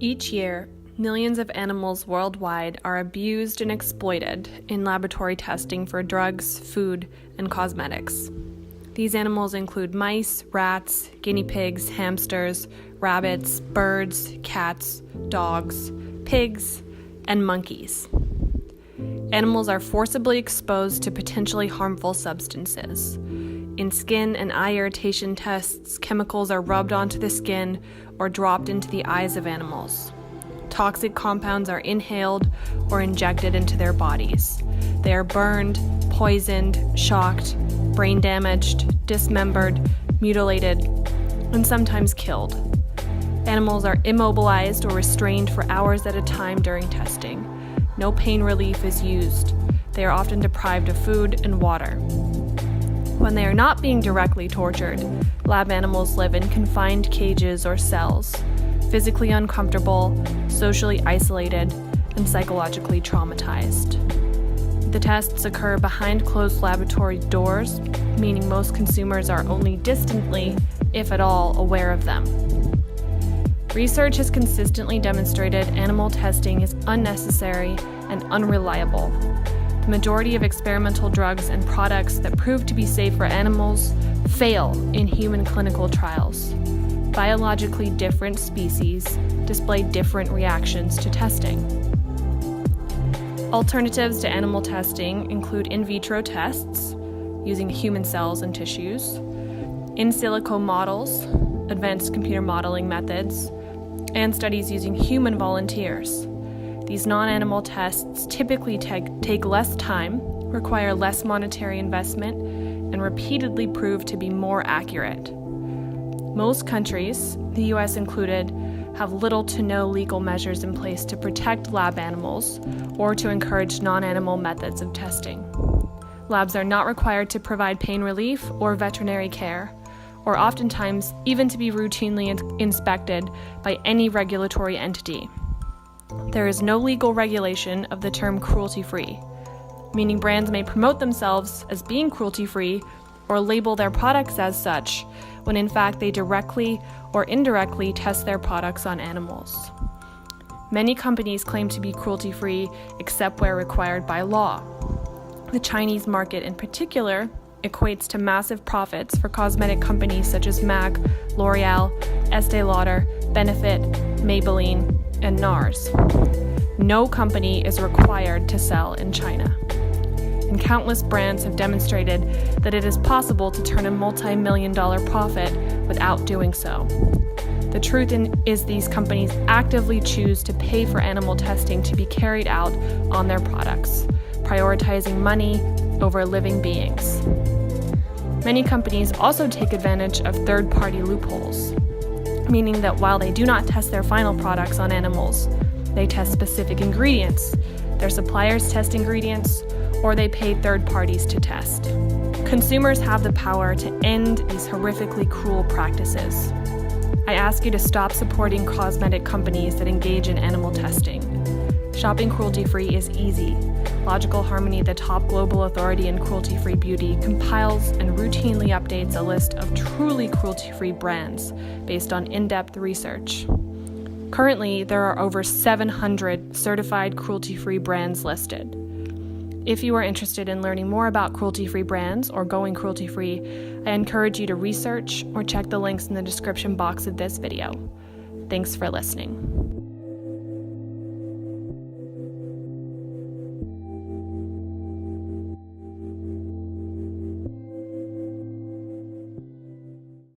Each year, millions of animals worldwide are abused and exploited in laboratory testing for drugs, food, and cosmetics. These animals include mice, rats, guinea pigs, hamsters, rabbits, birds, cats, dogs, pigs, and monkeys. Animals are forcibly exposed to potentially harmful substances. In skin and eye irritation tests, chemicals are rubbed onto the skin or dropped into the eyes of animals. Toxic compounds are inhaled or injected into their bodies. They are burned, poisoned, shocked, brain damaged, dismembered, mutilated, and sometimes killed. Animals are immobilized or restrained for hours at a time during testing. No pain relief is used. They are often deprived of food and water. When they are not being directly tortured, lab animals live in confined cages or cells, physically uncomfortable, socially isolated, and psychologically traumatized. The tests occur behind closed laboratory doors, meaning most consumers are only distantly, if at all, aware of them. Research has consistently demonstrated animal testing is unnecessary and unreliable. The majority of experimental drugs and products that prove to be safe for animals fail in human clinical trials. Biologically different species display different reactions to testing. Alternatives to animal testing include in vitro tests, using human cells and tissues, in silico models, advanced computer modeling methods, and studies using human volunteers. These non-animal tests typically take less time, require less monetary investment, and repeatedly prove to be more accurate. Most countries, the US included, have little to no legal measures in place to protect lab animals or to encourage non-animal methods of testing. Labs are not required to provide pain relief or veterinary care, or oftentimes even to be routinely inspected by any regulatory entity. There is no legal regulation of the term cruelty-free, meaning brands may promote themselves as being cruelty-free or label their products as such, when in fact they directly or indirectly test their products on animals. Many companies claim to be cruelty-free except where required by law. The Chinese market in particular equates to massive profits for cosmetic companies such as MAC, L'Oreal, Estée Lauder, Benefit, Maybelline, and NARS. No company is required to sell in China. And countless brands have demonstrated that it is possible to turn a multi-million-dollar profit without doing so. The truth is these companies actively choose to pay for animal testing to be carried out on their products, prioritizing money over living beings. Many companies also take advantage of third-party loopholes, meaning that while they do not test their final products on animals, they test specific ingredients, their suppliers test ingredients, or they pay third parties to test. Consumers have the power to end these horrifically cruel practices. I ask you to stop supporting cosmetic companies that engage in animal testing. Shopping cruelty-free is easy. Logical Harmony, the top global authority in cruelty-free beauty, compiles and routinely updates a list of truly cruelty-free brands based on in-depth research. Currently, there are over 700 certified cruelty-free brands listed. If you are interested in learning more about cruelty-free brands or going cruelty-free, I encourage you to research or check the links in the description box of this video. Thanks for listening.